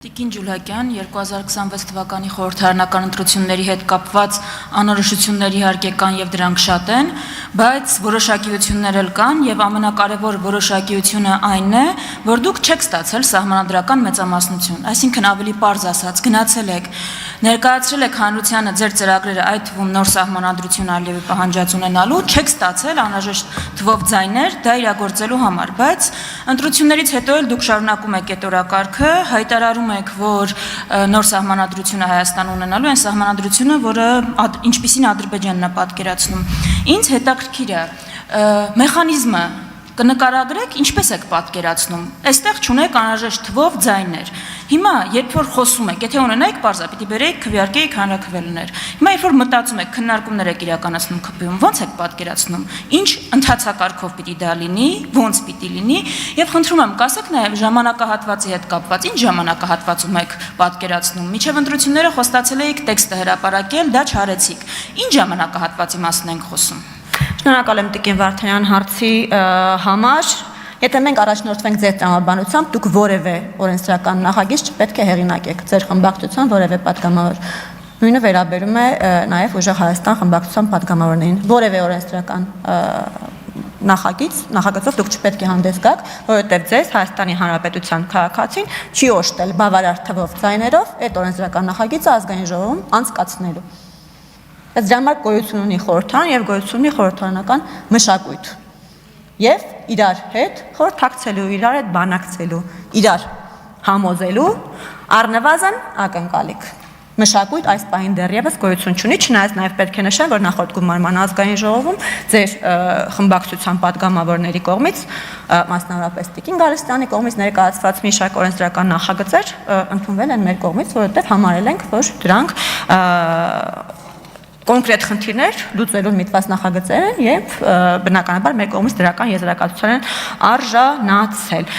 Տիկին Ջուլակյան 2026 թվականի խորհրդարանական ընտրությունների հետ կապված անորոշությունների իհարկե կան եւ դրանք շատ են, բայց որոշակիություններ էլ կան եւ ամենակարևոր որոշակիությունը այն է, որ դուք չեք ստացել սահմանադրական մեծամասնություն, այսինքն ավելի պարզ ասած, գնացել եք, ներկայացրել եք հանրությանը ձեր ծրագրերը, այդ թվում նոր սահմանադրություն Ալիևի պահանջած ունենալու, չեք ստացել անհրաժեշտ թվով ձայներ դա իրագործելու համար, բայց ընտրություններից հետո էլ դուք շարունակում եք այդ օրակարգը, հայտարարում եք, որ նոր սահմանադրությունը Հայաստան ունենալու են սահմանադրությունը, որը ինչպիսին Ադրբեջանն է պատկերացնում։ Ինձ հետաքրքիր է մեխանիզմը կնկարագրեք, ինչպես եք պատկերացնում։ Այստեղ չունեք անհրաժեշտ թվով ձայներ։ Հիմա, երբ որ խոսում եք, եթե ունենայիք պարզա, պիտի բերեիք քվեարկեիք հանրաքվեելներ։ Հիմա երբ որ մտածում եք, քննարկումներ եք իրականացնում ԿՊ-ում, ո՞նց եք պատկերացնում։ Ինչ ընթացակարգով պիտի դա լինի, ո՞նց պիտի լինի, եւ խնդրում եմ, կասեք նաեւ ժամանակահատվածի հետ կապված, ինչ ժամանակահատվածում եք պատկերացնում։ Մինչեւ ընտրությունները խոստացել էիք տեքստը հրապարակել, դա չարեցիք։ Ինչ ժամանակահատվածի մասին ենք խոսում։ Շնորհակալ եմ Տիկին Վարդանյան հարցի համար։ Եթե մենք առաջնորդվենք ձեր տրամաբանությամբ, դուք որևէ օրենսդրական նախագիծ չպետք է հեղինակեք ձեր խմբակցության որևէ պատգամավոր։ Նույնը վերաբերում է նաև ուժեղ Հայաստան խմբակցության պատգամավորներին։ Որևէ օրենսդրական նախագծով դուք չպետք է հանդես գաք, որովհետև ձեզ Հայաստանի Հանրապետության քաղաքացին չի օժտել բավարար թվով ձայներով այդ օրենսդրական նախագիծը ազգային ժողովում անցկացնելու։ Բայց դրա համար գոյություն ունի խորհրդարան եւ գոյություն ունի խորհրդարանական մշակույթ։ Եվ իրար հետ խորհրդակցելու, իրար հետ բանակցելու, իրար համոզելու առնվազն ակնկալիք։ Մշակույթ այս պահին դեռևս գոյություն չունի, չնայած նաև պետք է նշեմ, որ նախորդ գումարման ազգային ժողովում ձեր խմբակցության պատգամավորների կողմից, մասնավորապես Տիկին Գալստյանի կողմից ներկայացված մի շարք օրենսդրական նախագծեր ընդունվել են մեր կողմից, որովհետև համարել ենք, որ դրանք կոնկրետ խնդիրներ լուծելու միտված նախագծեր են եւ բնականաբար մեր կողմից դրական եզրակացության են արժանացել։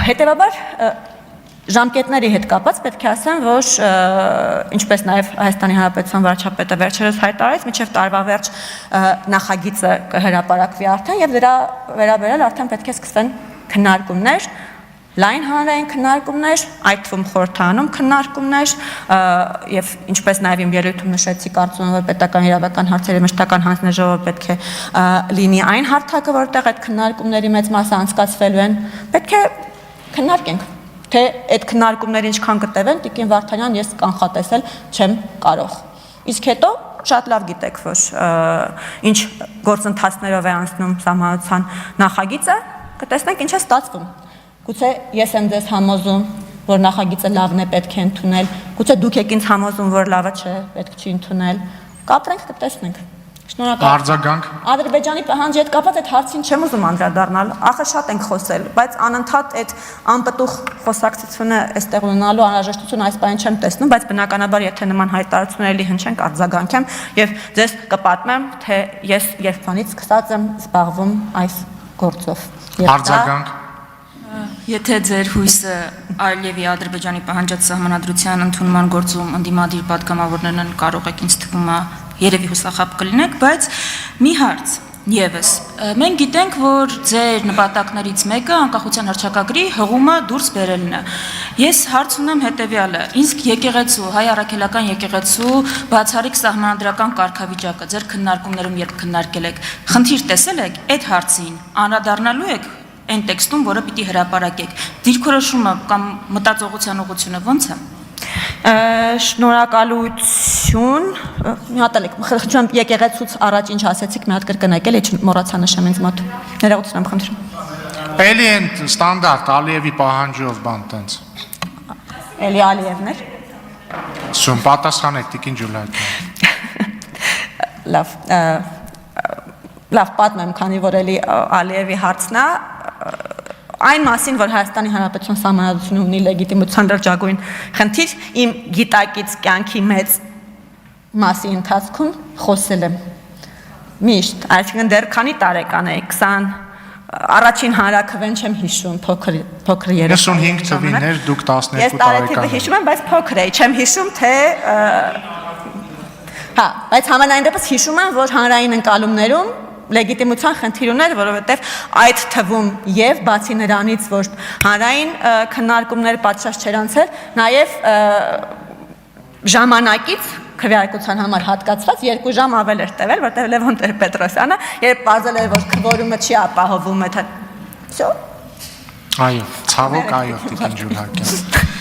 Հետևաբար ժամկետների հետ կապված պետք է ասեմ, որ ինչպես նաև Հայաստանի Հանրապետության վարչապետը վերջերս հայտարարեց, մինչև տարվա վերջ նախագիծը կհրապարակվի արդեն եւ դրա վերաբերյալ արդեն պետք է սկսվեն քննարկումներ, լայն հանրային քննարկումներ, այդ թվում խորհրդարանում քննարկումներ եւ ինչպես նաեւ իմ ելույթում նշեցի, կարծում եմ, որ պետական իրավական հարցերի մշտական հանձնաժողովը պետք է լինի այն հարթակը, որտեղ այդ քննարկումների մեծ մասը անցկացվելու են, պետք է քննարկենք, թե այդ քննարկումները ինչքան կտևեն, Տիկին Վարդանյան, ես կանխատեսել չեմ կարող։ Իսկ հետո շատ լավ գիտեք, որ ինչ գործընթացներով է անցնում սահմանադրության նախագիծը, կտեսնենք ինչ է ստացվում։ Գուցե ես եմ ձեզ համոզում, որ նախագիծը լավն է, պետք է ընդունել, գուցե դուք եք ինձ համոզում, որ լավը չէ, պետք չի ընդունել։ Կապրենք, կտեսնենք։ Շնորհակալ։ Արձագանք։ Ադրբեջանի պահանջի հետ կապված այդ հարցին չեմ ուզում անդրադառնալ, ախր շատ ենք խոսել, բայց անընդհատ այդ անպտուղ խոսակցությունը այստեղ ունենալու անհրաժեշտություն այս բանը չեմ տեսնում, բայց բնականաբար եթե նման հայտարարությունների հնչենք արձագանքեմ եւ ձեզ կպատմեմ, թե ես երբանից սկսած եմ զբաղվում այս գործով։ Արձագանք։ Եթե ձեր հույսը Ալիևի Ադրբեջանի պահանջած սահմանադրության ընդունման գործում ընդդիմադիր պատգամավորներն կարող եք ինձ թվում է երևի հուսախաբ կլինեք, բայց մի հարց եւս մենք գիտենք, որ ձեր նպատակներից մեկը անկախության հռչակագրի հղումը դուրս բերելն է։ Ես հարց ունեմ հետեւյալը. իսկ եկեղեցու, հայ առաքելական եկեղեցու բացառիկ սահմանադրական կարգավիճակը ձեր քննարկումներում երբ քննարկել եք, խնդիր տեսել եք այդ հարցին, անդրադառնալու եք այն տեքստում, որը պիտի հրապարակեք։ Դիրքորոշումը կամ մտածողության ուղղությունը ո՞նց է։ Շնորհակալություն։ Մի հատ էլ խնդրում եմ եկեղեցուց առաջ ինչ ասեցիք, մի հատ կրկնեք, էլի մոռացա նշեմ ինձ մոտ։ Ներողություն եմ խնդրում։ Էլի են ստանդարտ Ալիևի պահանջով բան տենց։ Էլի Ալիևն էր։ Սում պատասխանեք Տիկին Ջուլակյան։ Լավ, պատմեմ, քանի որ էլի Ալիևի հարցն է, այն մասին, որ Հայաստանի Հանրապետության սահմանադրությունը ունի լեգիտիմության լրջագույն խնդիր, իմ գիտակից կյանքի մեծ մասի ընթացքում խոսել եմ։ Միշտ, այսինքն դեռ քանի տարեկան էի, 20 առաջին հանրաքվեն չեմ հիշում, փոքր երեխա։ 95 թվին էր, դուք 12 Ես տարեթիվը հիշում եմ, բայց փոքր էի, չեմ հիշում, թե հա, բայց համենայն դեպս հիշում եմ, որ հանրային ընկալումներում լեգիտիմության խնդիր ուներ, որովհետև այդ թվում եւ բացի նրանից, որ հանրային քննարկումներ պատշաճ չեր անցել, նաեւ ժամանակից քվեարկության համար հատկացված 2 ժամ ավել էր տևել, որտեղ Լևոն Տեր-Պետրոսյանը երբ բարձել էր, որ քվորումը չի ապահովում, Всё։ Այո, ցավոք այո, Տիկին Ջուլակյան։